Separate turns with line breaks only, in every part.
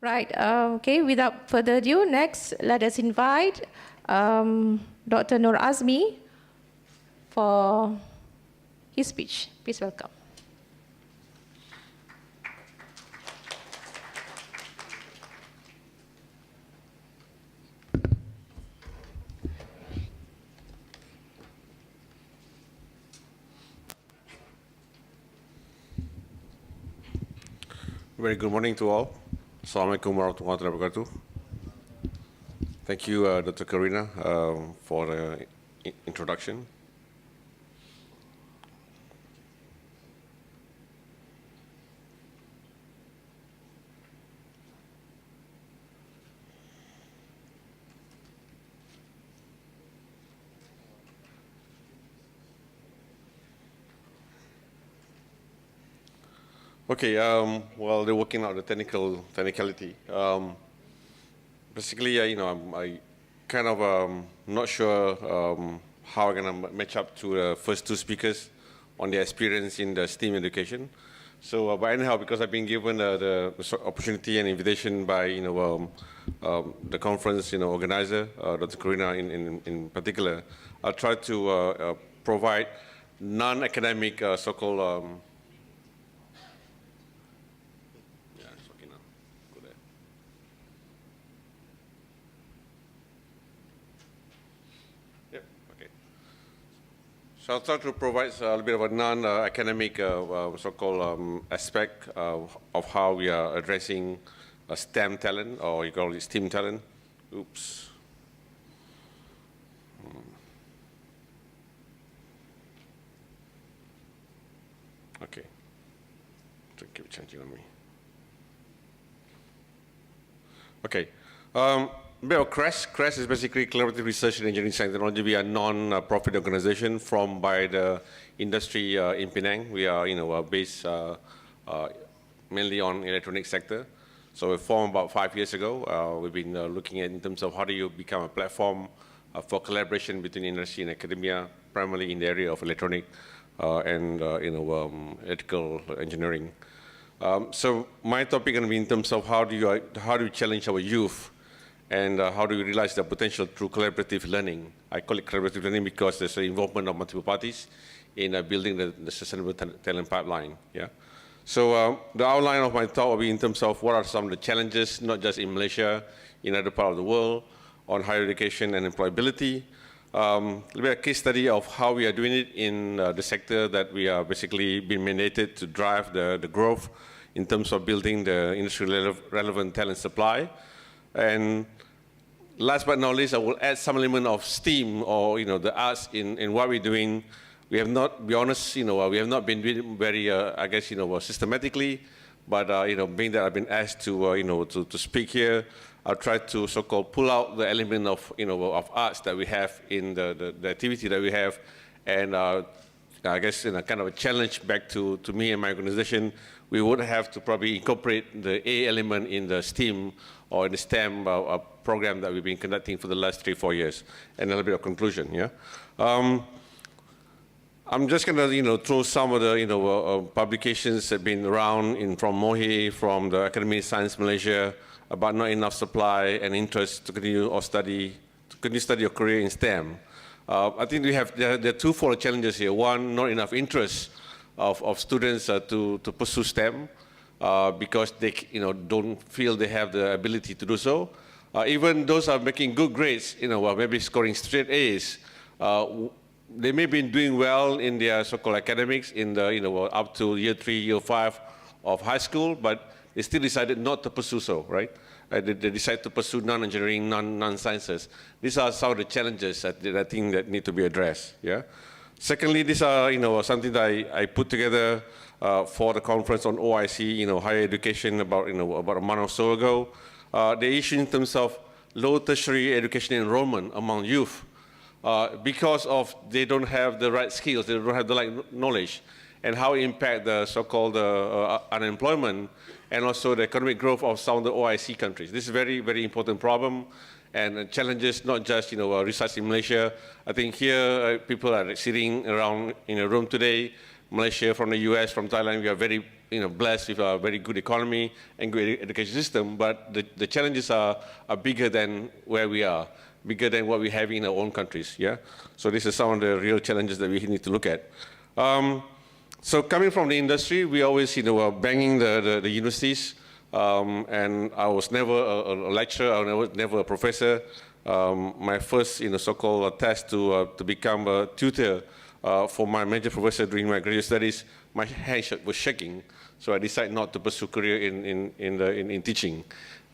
Right, okay, without further ado, next let us invite Dr. Nur Azmi for his speech. Please welcome.
Very good morning to all. Assalamualaikum warahmatullahi wabarakatuh. Thank you, Dr. Karina, for the introduction. Okay, well, they're working out the technicality. Basically, I kind of not sure how I'm gonna match up to the first two speakers on their experience in the STEAM education. So, but anyhow, because I've been given the opportunity and invitation by the conference organizer, Dr. Karina in particular, I'll try to provide non-academic so-called So I'll try to provide a little bit of a non-academic so-called aspect of how we are addressing STEM talent, or you call it STEAM talent. Oops. Okay. Don't keep changing on me. Okay. A bit of CREST. CREST is basically Collaborative Research and Engineering Science Technology. We are a non-profit organization formed by the industry in Penang. We are, based mainly on electronic sector. So we formed about 5 years ago. We've been looking at in terms of how do you become a platform for collaboration between industry and academia, primarily in the area of electronic and electrical engineering. So my topic is going to be in terms of how do you challenge our youth, and how do we realize the potential through collaborative learning. I call it collaborative learning because there's an involvement of multiple parties in building the sustainable talent pipeline. Yeah. So the outline of my talk will be in terms of what are some of the challenges, not just in Malaysia, in other parts of the world, on higher education and employability. A little bit of a case study of how we are doing it in the sector that we are basically being mandated to drive the growth in terms of building the industry relevant talent supply. And last but not least, I will add some element of STEAM, or the arts in what we're doing. We have not, be honest, we have not been doing very, I guess, systematically. But being that I've been asked to speak here, I'll try to so-called pull out the element of of arts that we have in the activity that we have, and I guess in a kind of a challenge back to me and my organization, we would have to probably incorporate the A element in the STEAM or in the STEM program that we've been conducting for the last 3-4 years, and a little bit of conclusion. Yeah, I'm just gonna throw some of the publications that have been around from MOHE, from the Academy of Science Malaysia, about not enough supply and interest to continue study your career in STEM. I think there are twofold challenges here. One, not enough interest of students to pursue STEM because they don't feel they have the ability to do so. Even those are making good grades, maybe scoring straight A's. They may be doing well in their so-called academics in the up to year 3, year 5 of high school, but they still decided not to pursue so, right? They decide to pursue non-engineering, non-sciences. These are some of the challenges that I think that need to be addressed. Yeah. Secondly, these are something that I put together for the conference on OIC, higher education, about about a month or so ago. The issue in terms of low tertiary education enrollment among youth, because of they don't have the right skills, they don't have the right knowledge, and how it impact the so-called unemployment and also the economic growth of some of the OIC countries. This is a very, very important problem, and challenges not just research in Malaysia. I think here people are sitting around in a room today, Malaysia, from the US, from Thailand. We are very blessed with a very good economy and good education system, but the challenges are bigger than where we are, bigger than what we have in our own countries. Yeah. So this is some of the real challenges that we need to look at. So coming from the industry, we always banging the universities, and I was never a lecturer, I was never a professor. My first so-called test to become a tutor for my major professor during my graduate studies, my hand was shaking, so I decided not to pursue career in teaching.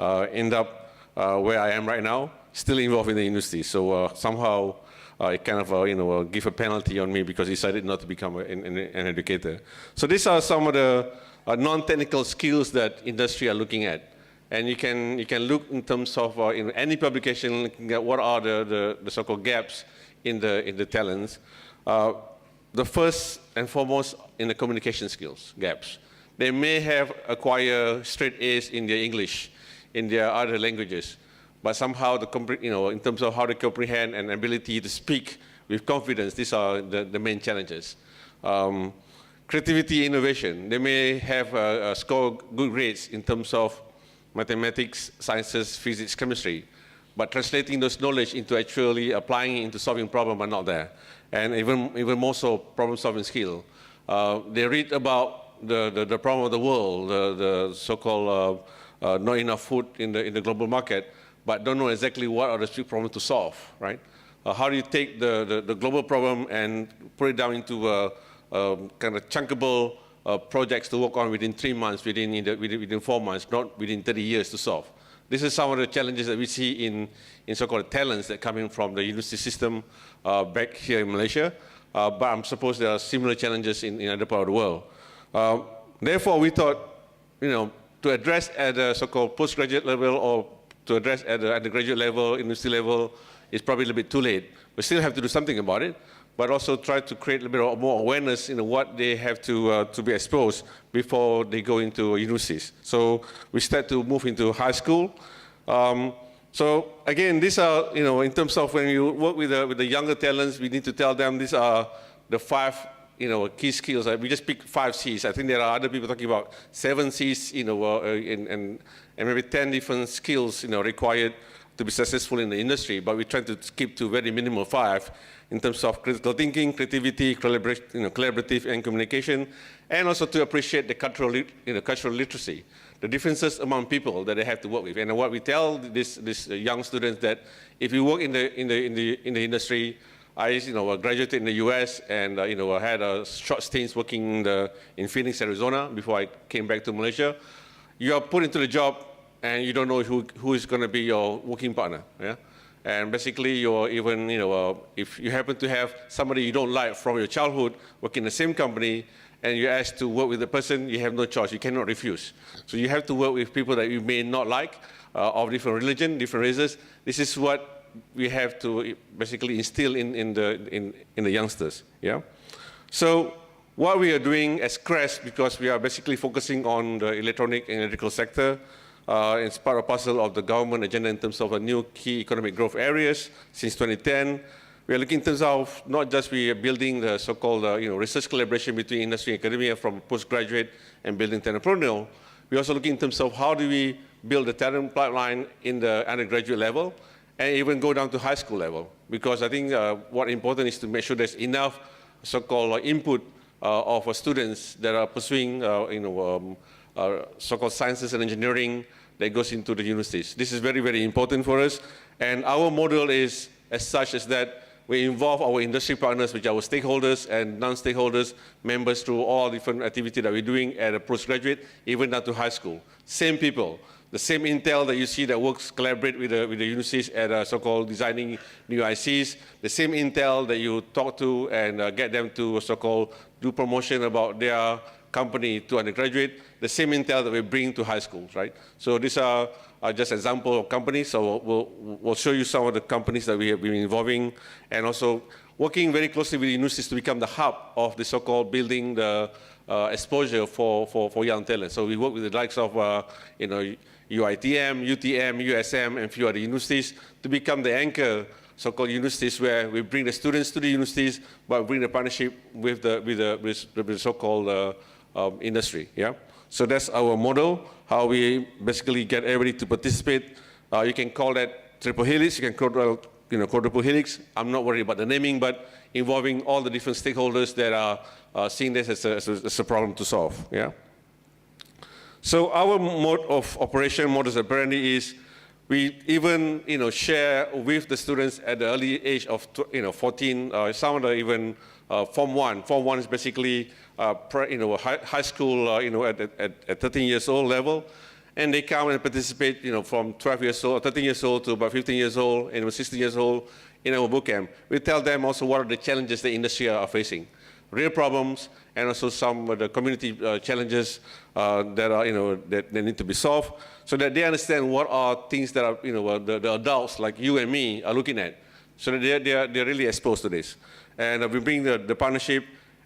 End up where I am right now, still involved in the industry. So somehow it kind of give a penalty on me because I decided not to become an educator. So these are some of the non-technical skills that industry are looking at. And you can look in terms of in any publication, looking at what are the so-called gaps in the talents. The first and foremost in the communication skills gaps. They may have acquired straight A's in their English, in their other languages, but somehow in terms of how to comprehend and ability to speak with confidence, these are the main challenges. Creativity, innovation. They may have scored good grades in terms of mathematics, sciences, physics, chemistry, but translating those knowledge into actually applying it into solving problems are not there. And even more so, problem-solving skill. They read about the problem of the world, the so-called not enough food in the global market, but don't know exactly what are the big problems to solve, right? How do you take the global problem and put it down into kind of chunkable projects to work on within 3 months, within 4 months, not within 30 years to solve. This is some of the challenges that we see in so-called talents that come in from the university system back here in Malaysia. But I suppose there are similar challenges in other parts of the world. Therefore, we thought, to address at the so-called postgraduate level or to address at the undergraduate level, university level, is probably a little bit too late. We still have to do something about it, but also try to create a little bit more awareness in what they have to be exposed before they go into universities. So we start to move into high school. So again, these are, in terms of when you work with the younger talents, we need to tell them these are the 5, key skills. We just pick 5 C's. I think there are other people talking about 7 C's, and maybe 10 different skills, required to be successful in the industry, but we try to keep to very minimal 5 in terms of critical thinking, creativity, collaborative and communication, and also to appreciate the cultural literacy, the differences among people that they have to work with. And what we tell these young students that if you work in the industry, I graduated in the US and I had a short stint working in Phoenix, Arizona before I came back to Malaysia. You are put into the job and you don't know who is going to be your working partner. Yeah? And basically, you're even, if you happen to have somebody you don't like from your childhood working in the same company and you're asked to work with the person, you have no choice. You cannot refuse. So you have to work with people that you may not like, of different religion, different races. This is what we have to basically instill in the youngsters. Yeah. So what we are doing as CREST, because we are basically focusing on the electronic and electrical sector, it's part and parcel of the government agenda in terms of a new key economic growth areas since 2010. We are looking in terms of not just we are building the so-called research collaboration between industry and academia from postgraduate and building entrepreneurial. We also looking in terms of how do we build the talent pipeline in the undergraduate level and even go down to high school level. Because I think what important is to make sure there's enough so-called input of students that are pursuing so-called sciences and engineering that goes into the universities. This is very, very important for us. And our model is as such as that we involve our industry partners, which are our stakeholders and non-stakeholders, members through all different activities that we're doing at a postgraduate, even down to high school. Same people. The same intel that you see that works, collaborate with the universities at so-called designing new ICs, the same intel that you talk to and get them to so-called do promotion about their company to undergraduate, the same intel that we bring to high schools, right? So these are just examples of companies. So we'll show you some of the companies that we have been involving and also working very closely with universities to become the hub of the so-called building the exposure for young talent. So we work with the likes of, UITM, UTM, USM, and a few other universities to become the anchor so-called universities where we bring the students to the universities, but bring the partnership with the so-called industry. Yeah. So that's our model, how we basically get everybody to participate. You can call that triple helix, you can call it quadruple helix. I'm not worried about the naming, but involving all the different stakeholders that are seeing this as a problem to solve. Yeah. So our mode of operation, modus operandi, is we even share with the students at the early age of 14. Some of them even Form 1. Form 1 is basically high school at 13 years old level, and they come and participate from 12 years old, 13 years old to about 15 years old, and 16 years old in our boot camp. We tell them also what are the challenges the industry are facing, real problems, and also some of the community challenges that are that they need to be solved, so that they understand what are things that are the adults like you and me are looking at, so that they're really exposed to this. And we bring the partnership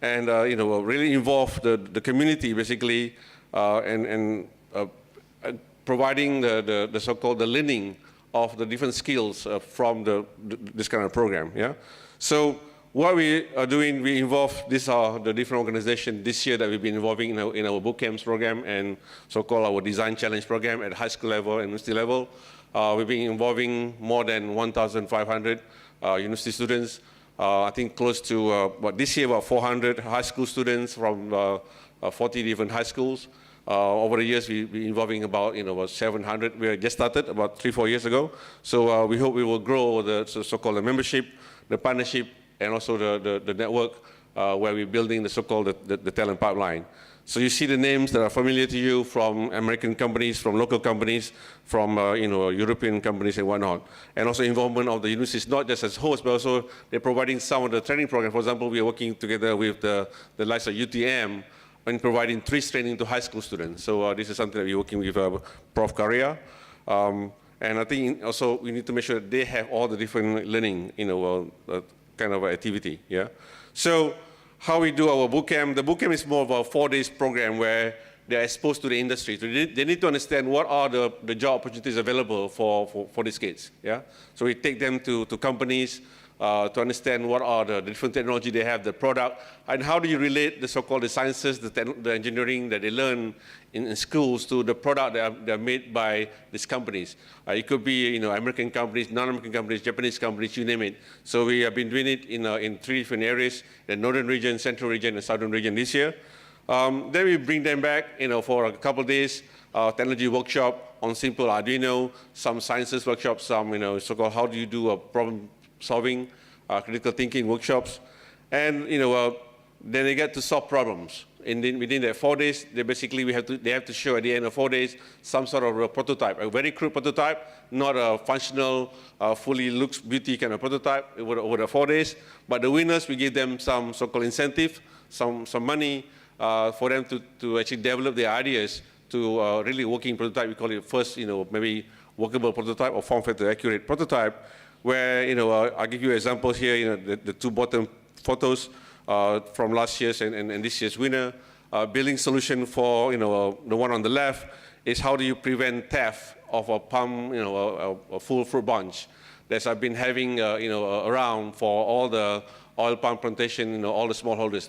and really involve the community basically, and providing the so-called the learning of the different skills from this kind of program. Yeah. So what we are doing, we involve these are the different organizations this year that we've been involving in our boot camps program and so-called our design challenge program at high school level and university level. We've been involving more than 1,500 university students. I think close to, this year about 400 high school students from 40 different high schools. Over the years, we've been involving about 700. We just started about 3-4 years ago. So we hope we will grow the so-called the membership, the partnership, and also the network where we're building the so-called the talent pipeline. So you see the names that are familiar to you from American companies, from local companies, from European companies and whatnot. And also involvement of the universities, not just as hosts, but also they're providing some of the training programs. For example, we are working together with the likes of UTM in providing TRIS training to high school students. So this is something that we're working with Prof. Karia. And I think also we need to make sure that they have all the different learning, kind of activity. Yeah. So how we do our boot camp. The boot camp is more of a 4-day program where they're exposed to the industry. So they need to understand what are the job opportunities available for these kids. Yeah? So we take them to companies to understand what are the different technology they have, the product, and how do you relate the so-called the sciences, the engineering that they learn in schools to the product that are made by these companies. It could be American companies, non-American companies, Japanese companies, you name it. So we have been doing it in 3 different areas, the northern region, central region, and southern region this year. Then we bring them back for a couple of days, technology workshop on simple Arduino, some sciences workshops, some so-called how do you do a problem solving, critical thinking workshops, and then they get to solve problems. And then within that 4 days, they have to show at the end of 4 days some sort of a prototype, a very crude prototype, not a functional, fully looks beauty kind of prototype over the 4 days. But the winners, we give them some so-called incentive, some money for them to actually develop their ideas to really working prototype. We call it first, maybe workable prototype or form factor accurate prototype, where I'll give you examples here. The 2 bottom photos from last year's and this year's winner. Building solution for the one on the left is how do you prevent theft of a palm, a full fruit bunch that I've been having around for all the oil palm plantation, all the smallholders.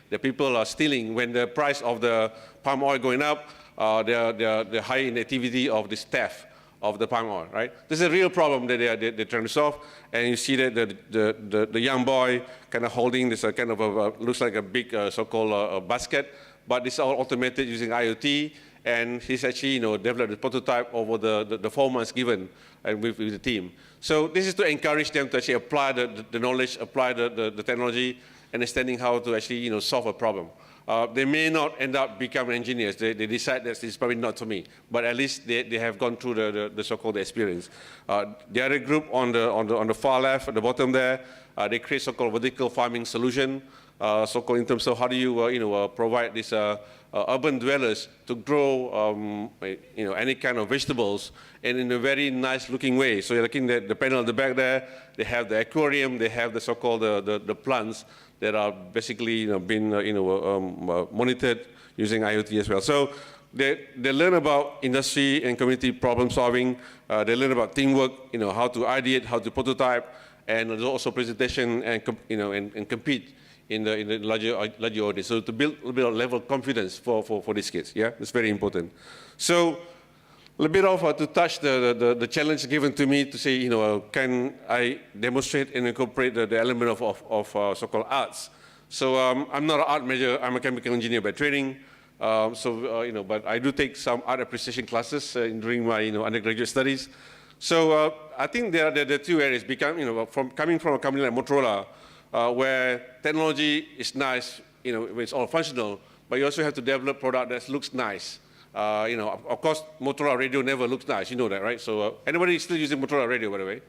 The people are stealing when the price of the palm oil going up. They're high in activity of this theft of the palm oil, right? This is a real problem that they're trying to solve. And you see that the young boy kind of holding this kind of looks like a big so-called basket, but it's all automated using IoT. And he's actually developed a prototype over the 4 months given and with the team. So this is to encourage them to actually apply the knowledge, apply the technology, understanding how to actually solve a problem. They may not end up becoming engineers. They decide that it's probably not for me, but at least they have gone through the so-called experience. The other group on the far left, at the bottom there, they create so-called vertical farming solution, so-called in terms of how do you provide these urban dwellers to grow any kind of vegetables and in a very nice looking way. So you're looking at the panel at the back there. They have the aquarium. They have the so-called the plants that are basically been monitored using IoT as well. So they learn about industry and community problem solving. They learn about teamwork, how to ideate, how to prototype, and there's also presentation and and compete in the larger audience. So to build a little bit of level of confidence for these kids, yeah, it's very important. So a little bit of to touch the challenge given to me to say, can I demonstrate and incorporate the element of so-called arts? So I'm not an art major, I'm a chemical engineer by training. But I do take some art appreciation classes during my undergraduate studies. So I think there are the two areas, coming from a company like Motorola, where technology is nice, it's all functional, but you also have to develop product that looks nice. Of course, Motorola radio never looks nice, you know that, right? So anybody still using Motorola radio, by the way?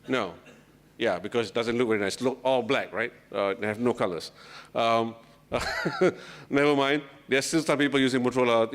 No. Yeah, because it doesn't look very nice. It looks all black, right? They have no colors. Never mind. There's still some people using Motorola,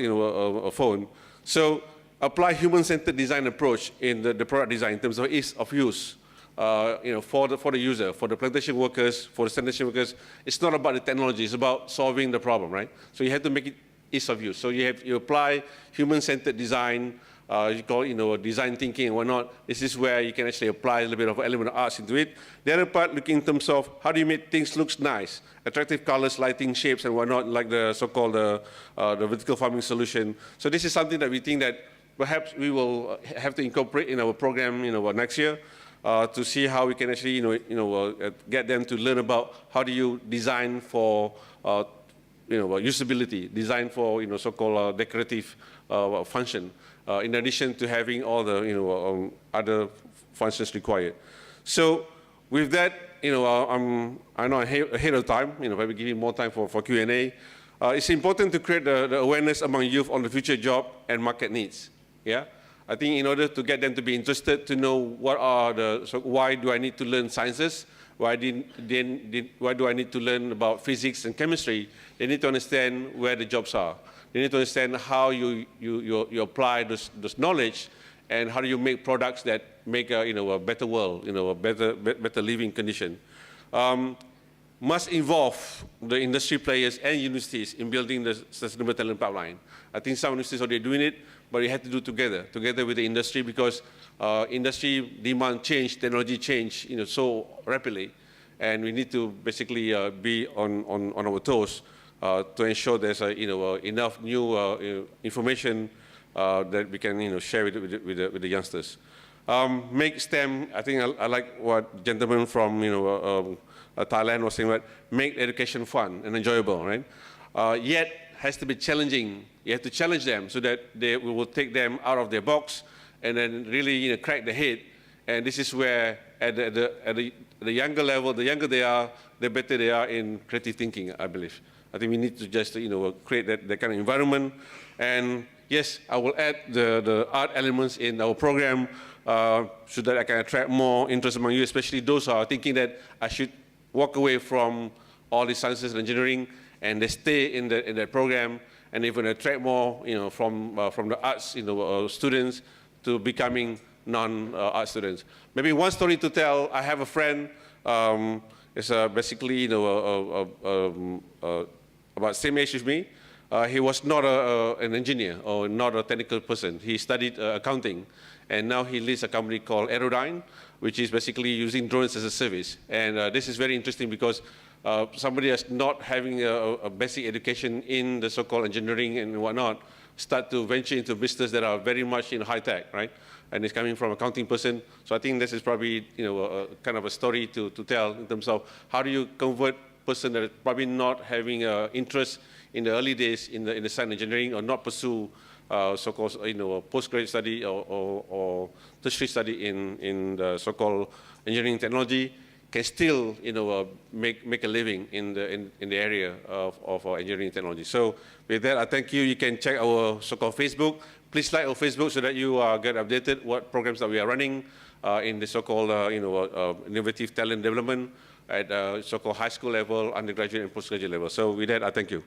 a phone. So apply human-centered design approach in the product design in terms of ease of use. For the user, for the plantation workers, for the sanitation workers. It's not about the technology, it's about solving the problem, right? So you have to make it ease of use. So you apply human-centered design, you call it, design thinking and whatnot. This is where you can actually apply a little bit of element of arts into it. The other part, looking in terms of how do you make things look nice, attractive colors, lighting, shapes, and whatnot, like the so-called the vertical farming solution. So this is something that we think that perhaps we will have to incorporate in our program, next year. To see how we can actually, get them to learn about how do you design for, usability, design for, so-called decorative function, in addition to having all the, other functions required. So with that, I know I'm ahead of time, maybe giving more time for Q&A. It's important to create the awareness among youth on the future job and market needs. Yeah. I think in order to get them to be interested, to know what are why do I need to learn sciences? Why do I need to learn about physics and chemistry? They need to understand where the jobs are. They need to understand how you apply this knowledge, and how do you make products that make a better world, a better living condition. Must involve the industry players and universities in building the sustainable talent pipeline. I think some universities are already doing it, but you have to do together with the industry, because industry demand change, technology change, so rapidly, and we need to basically be on our toes to ensure there's enough new information that we can share with the youngsters. Make STEM. I think I like what gentleman from Thailand was saying, that make education fun and enjoyable, right? Yet has to be challenging. You have to challenge them so that we will take them out of their box and then really crack the head. And this is where at the younger level, the younger they are, the better they are in creative thinking, I believe. I think we need to just create that kind of environment. And yes, I will add the art elements in our program so that I can attract more interest among you, especially those who are thinking that I should walk away from all the sciences and engineering, and they stay in that program, and even attract more, from the arts, students to becoming non-art students. Maybe one story to tell. I have a friend. It's basically, about same age as me. He was not an engineer or not a technical person. He studied accounting, and now he leads a company called Aerodyne, which is basically using drones as a service. And this is very interesting because somebody that's not having a basic education in the so-called engineering and whatnot start to venture into business that are very much in high tech, right? And it's coming from an accounting person. So I think this is probably a kind of a story to tell in terms of how do you convert person that is probably not having interest in the early days in the science engineering, or not pursue so-called postgraduate study or tertiary study in the so-called engineering technology, can still make a living in the area of engineering technology. So with that, I thank you. You can check our so-called Facebook. Please like our Facebook so that you get updated what programs that we are running in the so-called innovative talent development at so-called high school level, undergraduate and postgraduate level. So with that, I thank you.